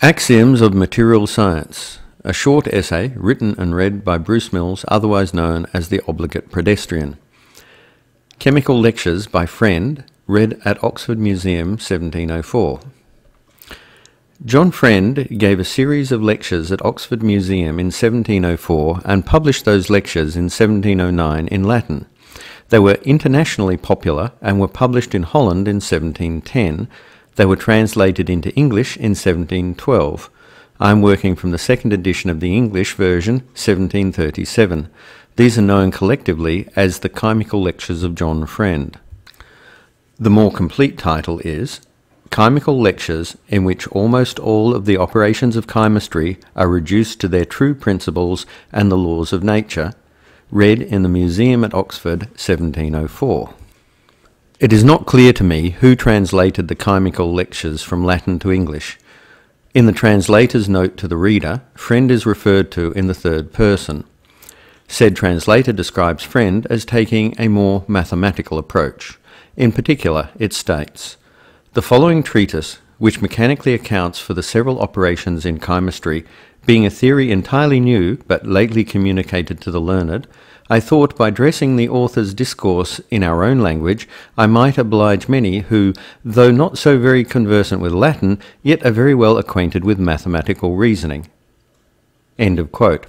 Axioms of Material Science, a short essay written and read by Bruce Mills, otherwise known as the Obligate Pedestrian. Chemical Lectures by Friend, read at Oxford Museum 1704. John Friend gave a series of lectures at Oxford Museum in 1704 and published those lectures in 1709 in Latin. They were internationally popular and were published in Holland in 1710. They were translated into English in 1712. I'm working from the second edition of the English version, 1737. These are known collectively as the Chemical Lectures of John Friend. The more complete title is Chemical Lectures in which almost all of the operations of chemistry are reduced to their true principles and the laws of nature, read in the Museum at Oxford, 1704. It is not clear to me who translated the Chemical Lectures from Latin to English. In the translator's note to the reader, Friend is referred to in the third person. Said translator describes Friend as taking a more mathematical approach. In particular, it states, "The following treatise, which mechanically accounts for the several operations in chemistry, being a theory entirely new, but lately communicated to the learned, I thought by dressing the author's discourse in our own language, I might oblige many who, though not so very conversant with Latin, yet are very well acquainted with mathematical reasoning." End of quote.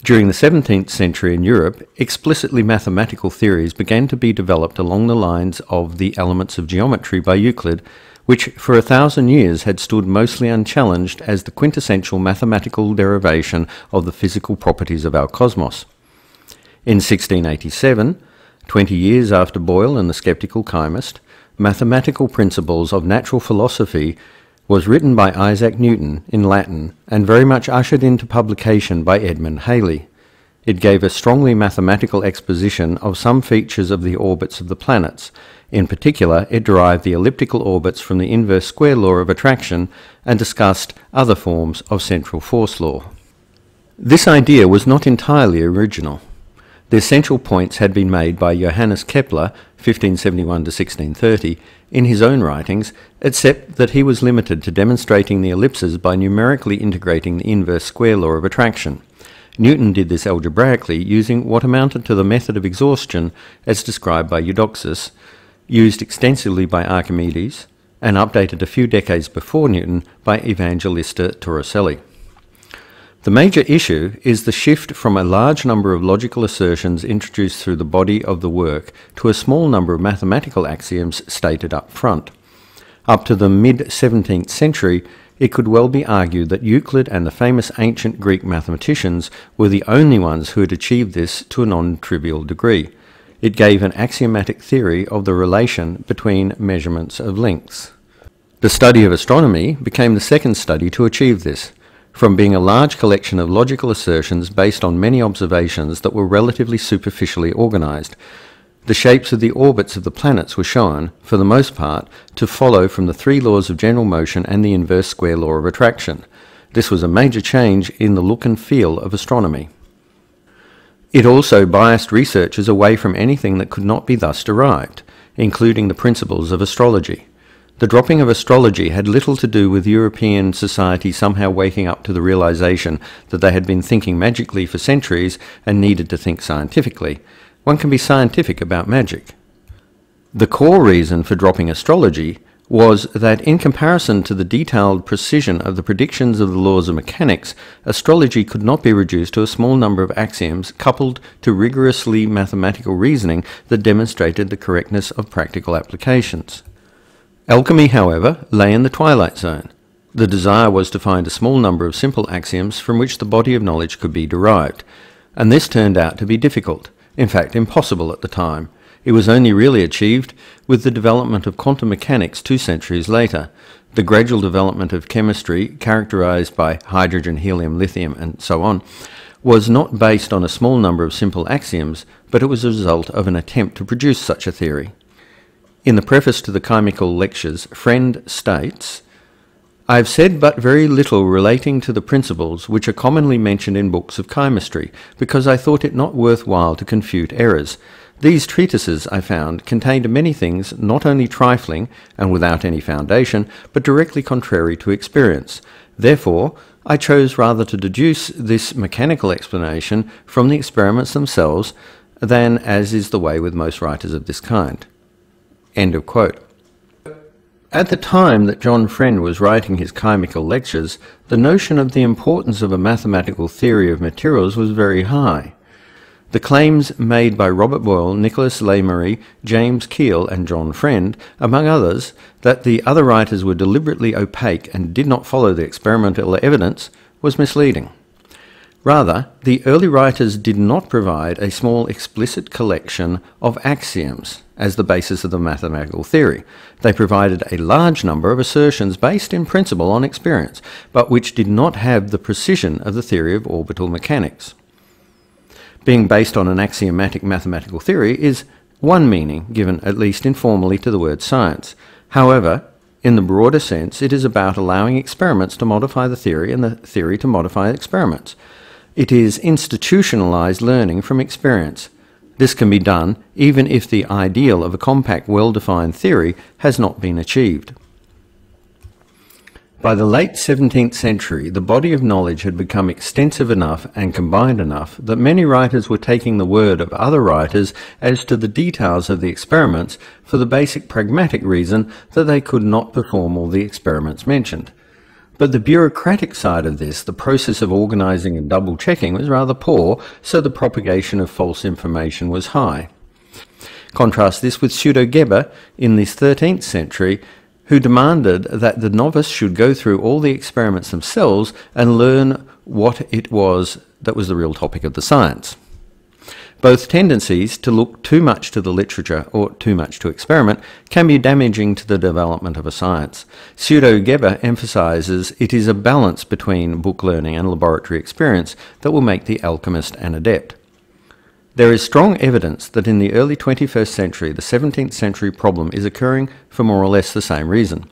During the 17th century in Europe, explicitly mathematical theories began to be developed along the lines of the Elements of Geometry by Euclid, which for 1,000 years had stood mostly unchallenged as the quintessential mathematical derivation of the physical properties of our cosmos. In 1687, 20 years after Boyle and the Sceptical Chymist, Mathematical Principles of Natural Philosophy was written by Isaac Newton in Latin and very much ushered into publication by Edmund Halley. It gave a strongly mathematical exposition of some features of the orbits of the planets. In particular, it derived the elliptical orbits from the inverse square law of attraction and discussed other forms of central force law. This idea was not entirely original. The essential points had been made by Johannes Kepler, 1571 to 1630, in his own writings, except that he was limited to demonstrating the ellipses by numerically integrating the inverse square law of attraction. Newton did this algebraically using what amounted to the method of exhaustion as described by Eudoxus, used extensively by Archimedes, and updated a few decades before Newton by Evangelista Torricelli. The major issue is the shift from a large number of logical assertions introduced through the body of the work to a small number of mathematical axioms stated up front. Up to the mid-17th century, it could well be argued that Euclid and the famous ancient Greek mathematicians were the only ones who had achieved this to a non-trivial degree. It gave an axiomatic theory of the relation between measurements of lengths. The study of astronomy became the second study to achieve this, from being a large collection of logical assertions based on many observations that were relatively superficially organized. The shapes of the orbits of the planets were shown, for the most part, to follow from the three laws of general motion and the inverse square law of attraction. This was a major change in the look and feel of astronomy. It also biased researchers away from anything that could not be thus derived, including the principles of astrology. The dropping of astrology had little to do with European society somehow waking up to the realization that they had been thinking magically for centuries and needed to think scientifically. One can be scientific about magic. The core reason for dropping astrology was that in comparison to the detailed precision of the predictions of the laws of mechanics, astrology could not be reduced to a small number of axioms coupled to rigorously mathematical reasoning that demonstrated the correctness of practical applications. Alchemy, however, lay in the twilight zone. The desire was to find a small number of simple axioms from which the body of knowledge could be derived, and this turned out to be difficult, in fact impossible at the time. It was only really achieved with the development of quantum mechanics 2 centuries later. The gradual development of chemistry, characterized by hydrogen, helium, lithium, and so on, was not based on a small number of simple axioms, but it was a result of an attempt to produce such a theory. In the preface to the Chemical Lectures, Friend states, "I have said but very little relating to the principles which are commonly mentioned in books of chemistry, because I thought it not worth while to confute errors. These treatises, I found, contained many things not only trifling and without any foundation, but directly contrary to experience. Therefore, I chose rather to deduce this mechanical explanation from the experiments themselves than as is the way with most writers of this kind." End of quote. At the time that John Friend was writing his chymical lectures, the notion of the importance of a mathematical theory of materials was very high. The claims made by Robert Boyle, Nicholas Leymery, James Keel and John Friend, among others, that the other writers were deliberately opaque and did not follow the experimental evidence, was misleading. Rather, the early writers did not provide a small explicit collection of axioms as the basis of the mathematical theory. They provided a large number of assertions based in principle on experience, but which did not have the precision of the theory of orbital mechanics. Being based on an axiomatic mathematical theory is one meaning given, at least informally, to the word science. However, in the broader sense, it is about allowing experiments to modify the theory and the theory to modify experiments. It is institutionalized learning from experience. This can be done even if the ideal of a compact, well-defined theory has not been achieved. By the late 17th century, the body of knowledge had become extensive enough and combined enough that many writers were taking the word of other writers as to the details of the experiments for the basic pragmatic reason that they could not perform all the experiments mentioned. But the bureaucratic side of this, the process of organizing and double-checking, was rather poor, so the propagation of false information was high. Contrast this with Pseudo-Geber in the 13th century, who demanded that the novice should go through all the experiments themselves and learn what it was that was the real topic of the science. Both tendencies to look too much to the literature or too much to experiment can be damaging to the development of a science. Pseudo-Geber emphasizes it is a balance between book learning and laboratory experience that will make the alchemist an adept. There is strong evidence that in the early 21st century, the 17th century problem is occurring for more or less the same reason.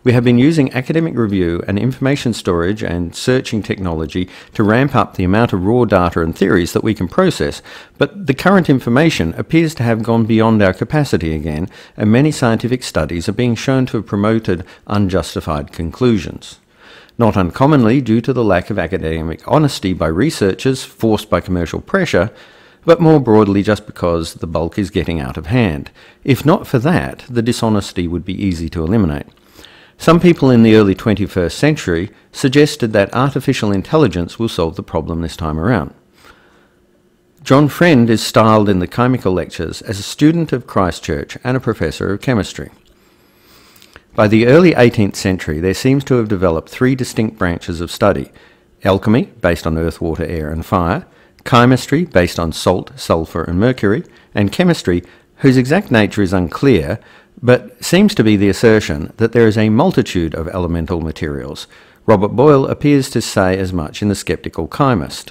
We have been using academic review and information storage and searching technology to ramp up the amount of raw data and theories that we can process, but the current information appears to have gone beyond our capacity again, and many scientific studies are being shown to have promoted unjustified conclusions. Not uncommonly due to the lack of academic honesty by researchers forced by commercial pressure, but more broadly just because the bulk is getting out of hand. If not for that, the dishonesty would be easy to eliminate. Some people in the early 21st century suggested that artificial intelligence will solve the problem this time around. John Friend is styled in the chymical lectures as a student of Christ Church and a professor of chemistry. By the early 18th century, there seems to have developed three distinct branches of study: alchemy, based on earth, water, air, and fire; chemistry, based on salt, sulfur, and mercury; and chemistry, whose exact nature is unclear, but seems to be the assertion that there is a multitude of elemental materials. Robert Boyle appears to say as much in The Skeptical Chymist.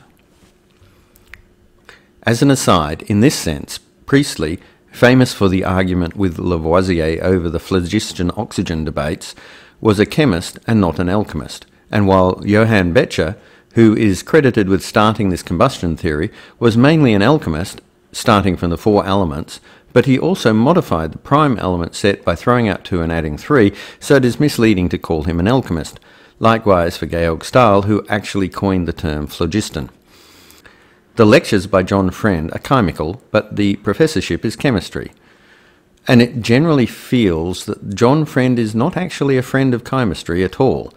As an aside, in this sense, Priestley, famous for the argument with Lavoisier over the phlogiston-oxygen debates, was a chemist and not an alchemist, and while Johann Becher, who is credited with starting this combustion theory, was mainly an alchemist, starting from the four elements, but he also modified the prime element set by throwing out 2 and adding 3, so it is misleading to call him an alchemist. Likewise for Georg Stahl, who actually coined the term phlogiston. The lectures by John Friend are chymical, but the professorship is chemistry. And it generally feels that John Friend is not actually a friend of chemistry at all,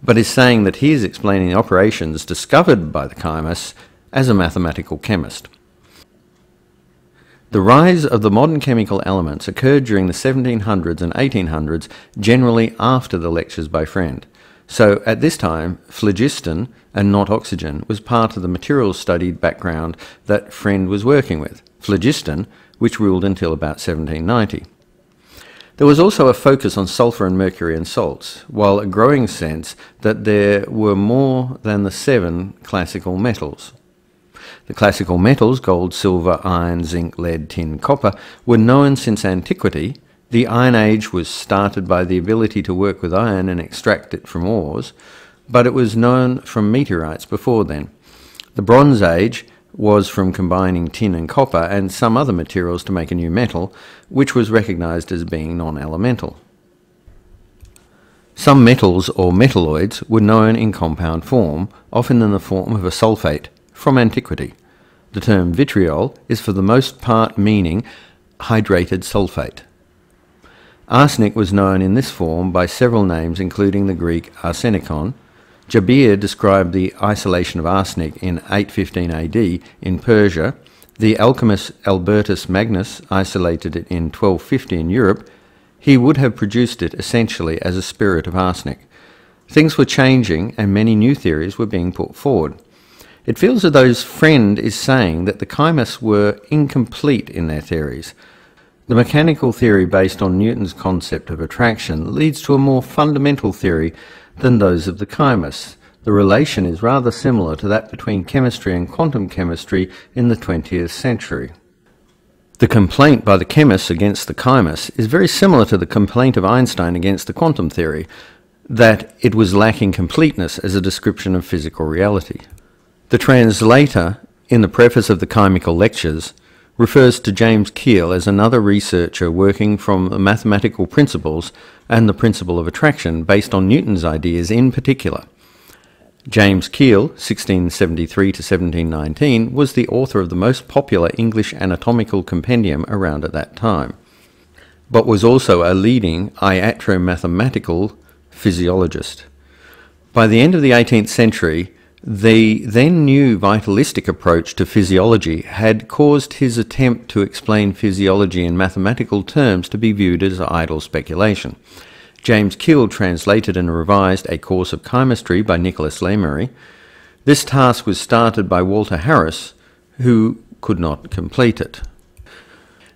but is saying that he is explaining the operations discovered by the chemists as a mathematical chemist. The rise of the modern chemical elements occurred during the 1700s and 1800s, generally after the lectures by Friend. So at this time, phlogiston, and not oxygen, was part of the materials studied background that Friend was working with, phlogiston, which ruled until about 1790. There was also a focus on sulfur and mercury and salts, while a growing sense that there were more than the 7 classical metals. The classical metals, gold, silver, iron, zinc, lead, tin, copper, were known since antiquity. The Iron Age was started by the ability to work with iron and extract it from ores, but it was known from meteorites before then. The Bronze Age was from combining tin and copper and some other materials to make a new metal, which was recognised as being non-elemental. Some metals or metalloids were known in compound form, often in the form of a sulfate, from antiquity. The term vitriol is for the most part meaning hydrated sulfate. Arsenic was known in this form by several names, including the Greek arsenikon. Jabir described the isolation of arsenic in 815 AD in Persia. The alchemist Albertus Magnus isolated it in 1250 in Europe. He would have produced it essentially as a spirit of arsenic. Things were changing and many new theories were being put forward. It feels as though Friend is saying that the chymists were incomplete in their theories. The mechanical theory based on Newton's concept of attraction leads to a more fundamental theory than those of the chymists. The relation is rather similar to that between chemistry and quantum chemistry in the 20th century. The complaint by the chemists against the chymists is very similar to the complaint of Einstein against the quantum theory, that it was lacking completeness as a description of physical reality. The translator, in the preface of the Chymical Lectures, refers to James Keel as another researcher working from the mathematical principles and the principle of attraction based on Newton's ideas in particular. James Keel, 1673 to 1719, was the author of the most popular English anatomical compendium around at that time, but was also a leading iatromathematical physiologist. By the end of the 18th century, the then new vitalistic approach to physiology had caused his attempt to explain physiology in mathematical terms to be viewed as idle speculation. James Keel translated and revised A Course of Chemistry by Nicholas Lemery. This task was started by Walter Harris, who could not complete it.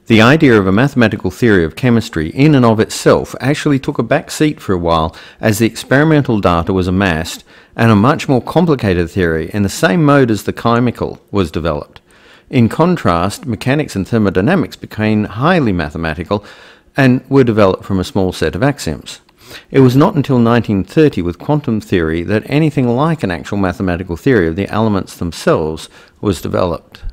The idea of a mathematical theory of chemistry in and of itself actually took a back seat for a while as the experimental data was amassed and a much more complicated theory in the same mode as the chemical was developed. In contrast, mechanics and thermodynamics became highly mathematical and were developed from a small set of axioms. It was not until 1930 with quantum theory that anything like an actual mathematical theory of the elements themselves was developed.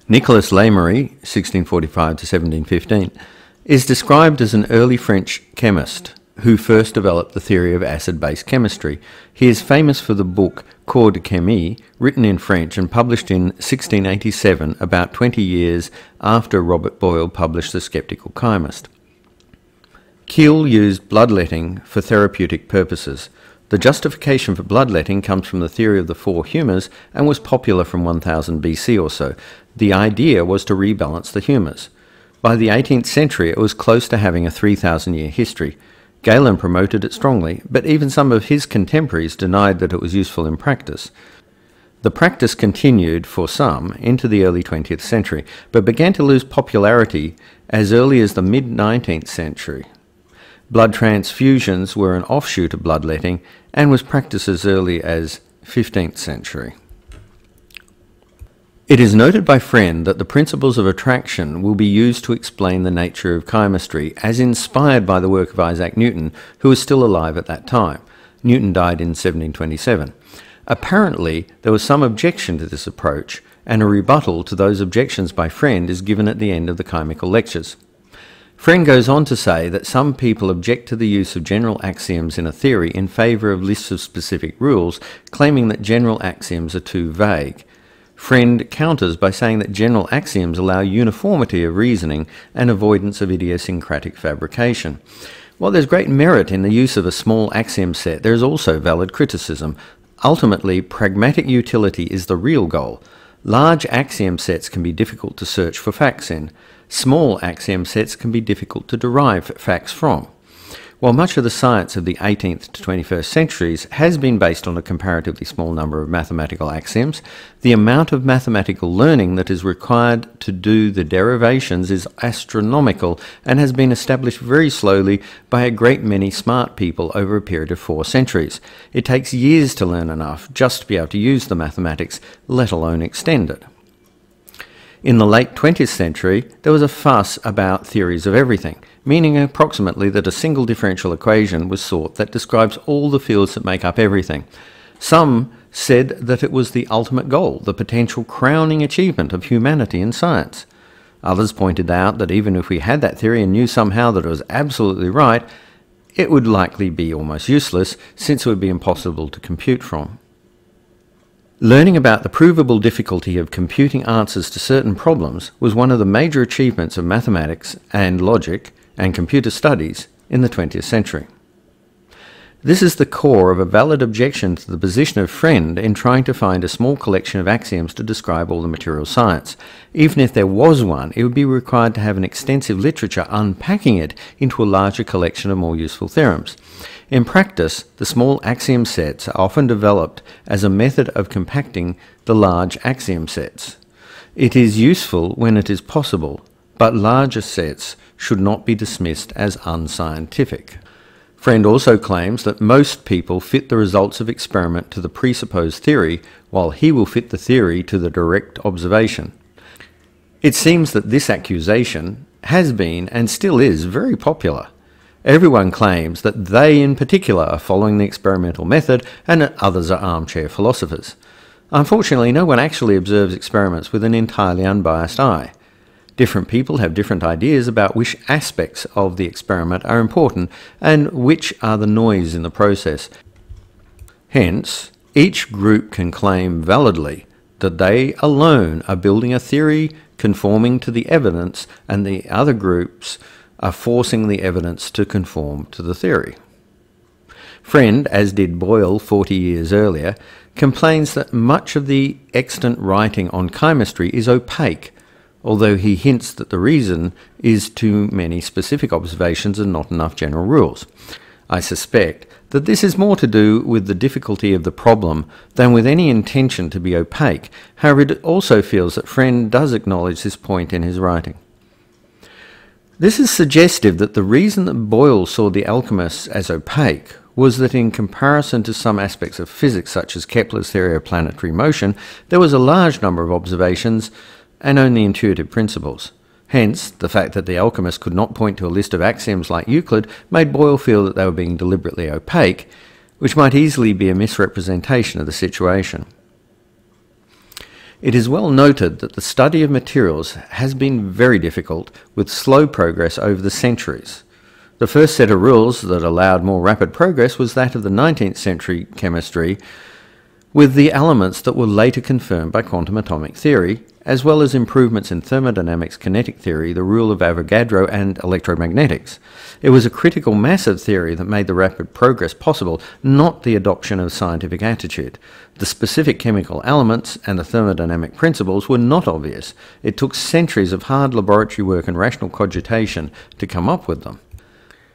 Nicholas Lemery, 1645 to 1715, is described as an early French chemist who first developed the theory of acid-base chemistry. He is famous for the book Cours de Chimie, written in French and published in 1687, about 20 years after Robert Boyle published The Skeptical Chemist. Keel used bloodletting for therapeutic purposes. The justification for bloodletting comes from the theory of the four humours and was popular from 1000 BC or so. The idea was to rebalance the humours. By the 18th century, it was close to having a 3,000-year history. Galen promoted it strongly, but even some of his contemporaries denied that it was useful in practice. The practice continued, for some, into the early 20th century, but began to lose popularity as early as the mid-19th century. Blood transfusions were an offshoot of bloodletting and was practiced as early as 15th century. It is noted by Friend that the principles of attraction will be used to explain the nature of chemistry, as inspired by the work of Isaac Newton, who was still alive at that time. Newton died in 1727. Apparently, there was some objection to this approach, and a rebuttal to those objections by Friend is given at the end of the Chymical Lectures. Friend goes on to say that some people object to the use of general axioms in a theory in favour of lists of specific rules, claiming that general axioms are too vague. Friend counters by saying that general axioms allow uniformity of reasoning and avoidance of idiosyncratic fabrication. While there's great merit in the use of a small axiom set, there is also valid criticism. Ultimately, pragmatic utility is the real goal. Large axiom sets can be difficult to search for facts in. Small axiom sets can be difficult to derive facts from. While much of the science of the 18th to 21st centuries has been based on a comparatively small number of mathematical axioms, the amount of mathematical learning that is required to do the derivations is astronomical and has been established very slowly by a great many smart people over a period of 4 centuries. It takes years to learn enough just to be able to use the mathematics, let alone extend it. In the late 20th century, there was a fuss about theories of everything, meaning approximately that a single differential equation was sought that describes all the fields that make up everything. Some said that it was the ultimate goal, the potential crowning achievement of humanity in science. Others pointed out that even if we had that theory and knew somehow that it was absolutely right, it would likely be almost useless, since it would be impossible to compute from. Learning about the provable difficulty of computing answers to certain problems was one of the major achievements of mathematics and logic and computer studies in the 20th century. This is the core of a valid objection to the position of Friend in trying to find a small collection of axioms to describe all the material science. Even if there was one, it would be required to have an extensive literature unpacking it into a larger collection of more useful theorems. In practice, the small axiom sets are often developed as a method of compacting the large axiom sets. It is useful when it is possible, but larger sets should not be dismissed as unscientific. Friend also claims that most people fit the results of experiment to the presupposed theory, while he will fit the theory to the direct observation. It seems that this accusation has been and still is very popular. Everyone claims that they in particular are following the experimental method and that others are armchair philosophers. Unfortunately, no one actually observes experiments with an entirely unbiased eye. Different people have different ideas about which aspects of the experiment are important and which are the noise in the process. Hence, each group can claim validly that they alone are building a theory conforming to the evidence, and the other groups are forcing the evidence to conform to the theory. Friend, as did Boyle 40 years earlier, complains that much of the extant writing on chemistry is opaque, although he hints that the reason is too many specific observations and not enough general rules. I suspect that this is more to do with the difficulty of the problem than with any intention to be opaque. However, it also feels that Friend does acknowledge this point in his writing. This is suggestive that the reason that Boyle saw the alchemists as opaque was that in comparison to some aspects of physics, such as Kepler's theory of planetary motion, there was a large number of observations and only intuitive principles. Hence, the fact that the alchemists could not point to a list of axioms like Euclid made Boyle feel that they were being deliberately opaque, which might easily be a misrepresentation of the situation. It is well noted that the study of materials has been very difficult, with slow progress over the centuries. The first set of rules that allowed more rapid progress was that of the 19th century chemistry, with the elements that were later confirmed by quantum atomic theory, as well as improvements in thermodynamics, kinetic theory, the rule of Avogadro, and electromagnetics. It was a critical mass of theory that made the rapid progress possible, not the adoption of scientific attitude. The specific chemical elements and the thermodynamic principles were not obvious. It took centuries of hard laboratory work and rational cogitation to come up with them.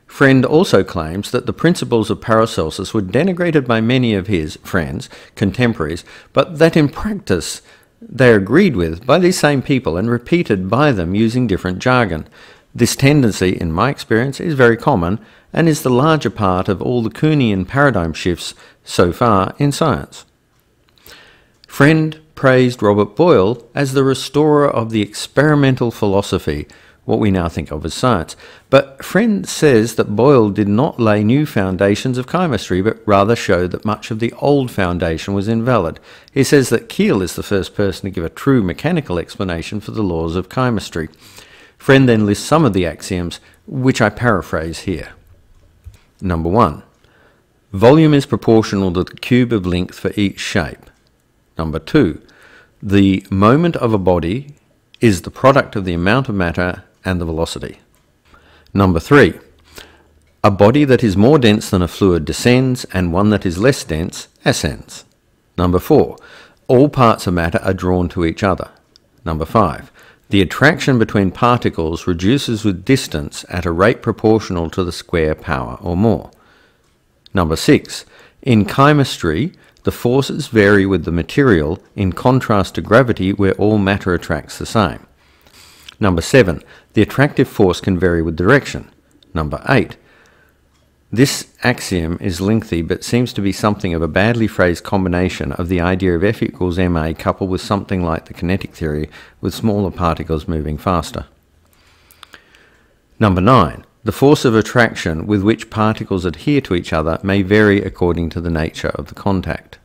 Friend also claims that the principles of Paracelsus were denigrated by many of his friends, contemporaries, but that in practice they are agreed with by these same people and repeated by them using different jargon. This tendency, in my experience, is very common and is the larger part of all the Kuhnian paradigm shifts so far in science. Friend praised Robert Boyle as the restorer of the experimental philosophy, what we now think of as science. But Friend says that Boyle did not lay new foundations of chemistry, but rather showed that much of the old foundation was invalid. He says that Keel is the first person to give a true mechanical explanation for the laws of chemistry. Friend then lists some of the axioms, which I paraphrase here. Number 1. Volume is proportional to the cube of length for each shape. Number 2. The moment of a body is the product of the amount of matter and the velocity. Number 3. A body that is more dense than a fluid descends, and one that is less dense ascends. Number 4. All parts of matter are drawn to each other. Number 5. The attraction between particles reduces with distance at a rate proportional to the square power or more. Number 6. In chemistry, the forces vary with the material, in contrast to gravity, where all matter attracts the same. Number 7. The attractive force can vary with direction. Number 8. This axiom is lengthy, but seems to be something of a badly phrased combination of the idea of F equals ma coupled with something like the kinetic theory, with smaller particles moving faster. Number 9. The force of attraction with which particles adhere to each other may vary according to the nature of the contact.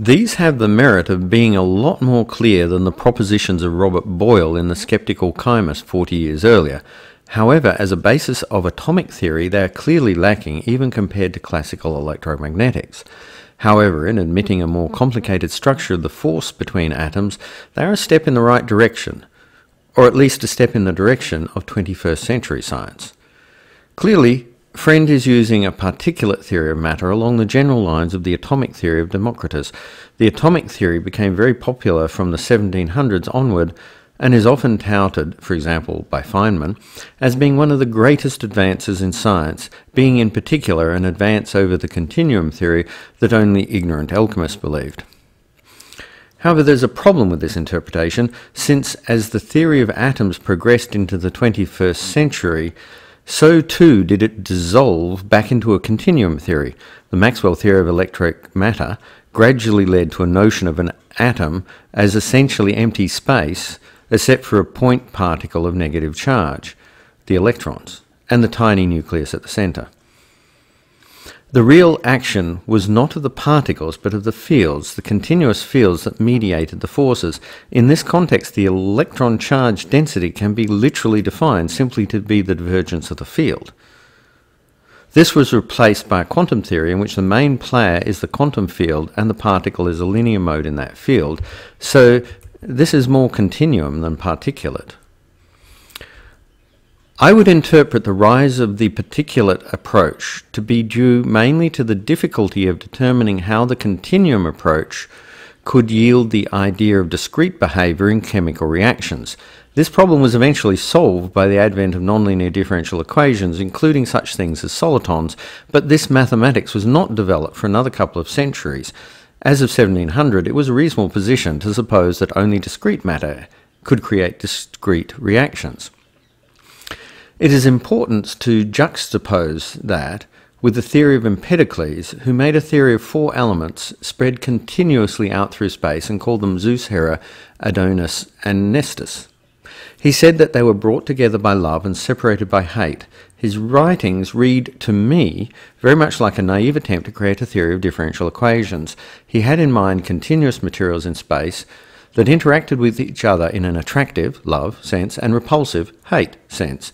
These have the merit of being a lot more clear than the propositions of Robert Boyle in The Skeptical Chymist 40 years earlier. However, as a basis of atomic theory, they are clearly lacking even compared to classical electromagnetics. However, in admitting a more complicated structure of the force between atoms, they are a step in the right direction, or at least a step in the direction of 21st century science. Clearly, Friend is using a particulate theory of matter along the general lines of the atomic theory of Democritus. The atomic theory became very popular from the 1700s onward and is often touted, for example by Feynman, as being one of the greatest advances in science, being in particular an advance over the continuum theory that only ignorant alchemists believed. However, there's a problem with this interpretation, since as the theory of atoms progressed into the 21st century, so too did it dissolve back into a continuum theory. The Maxwell theory of electric matter gradually led to a notion of an atom as essentially empty space, except for a point particle of negative charge, the electrons, and the tiny nucleus at the centre. The real action was not of the particles, but of the fields, the continuous fields that mediated the forces. In this context, the electron charge density can be literally defined simply to be the divergence of the field. This was replaced by a quantum theory in which the main player is the quantum field and the particle is a linear mode in that field. So this is more continuum than particulate. I would interpret the rise of the particulate approach to be due mainly to the difficulty of determining how the continuum approach could yield the idea of discrete behaviour in chemical reactions. This problem was eventually solved by the advent of nonlinear differential equations, including such things as solitons, but this mathematics was not developed for another couple of centuries. As of 1700, it was a reasonable position to suppose that only discrete matter could create discrete reactions. It is important to juxtapose that with the theory of Empedocles, who made a theory of four elements spread continuously out through space and called them Zeus, Hera, Adonis, and Nestus. He said that they were brought together by love and separated by hate. His writings read to me very much like a naive attempt to create a theory of differential equations. He had in mind continuous materials in space that interacted with each other in an attractive, love, sense, and repulsive, hate, sense,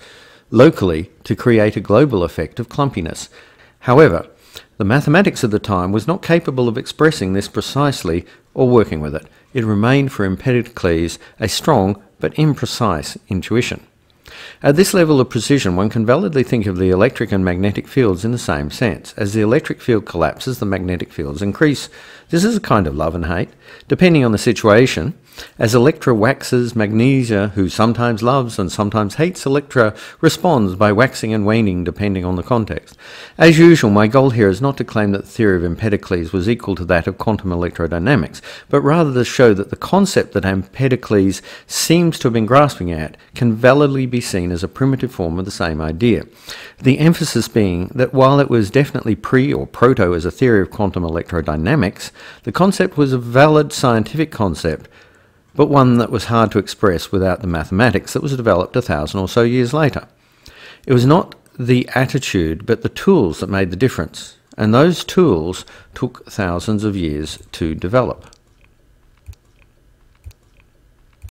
locally to create a global effect of clumpiness. However, the mathematics of the time was not capable of expressing this precisely or working with it. It remained for Empedocles a strong but imprecise intuition. At this level of precision, one can validly think of the electric and magnetic fields in the same sense. As the electric field collapses, the magnetic fields increase. This is a kind of love and hate, depending on the situation. As Electra waxes, Magnesia, who sometimes loves and sometimes hates Electra, responds by waxing and waning depending on the context. As usual, my goal here is not to claim that the theory of Empedocles was equal to that of quantum electrodynamics, but rather to show that the concept that Empedocles seems to have been grasping at can validly be seen as a primitive form of the same idea. The emphasis being that while it was definitely pre or proto as a theory of quantum electrodynamics, the concept was a valid scientific concept, but one that was hard to express without the mathematics that was developed 1,000 or so years later. It was not the attitude, but the tools that made the difference, and those tools took thousands of years to develop.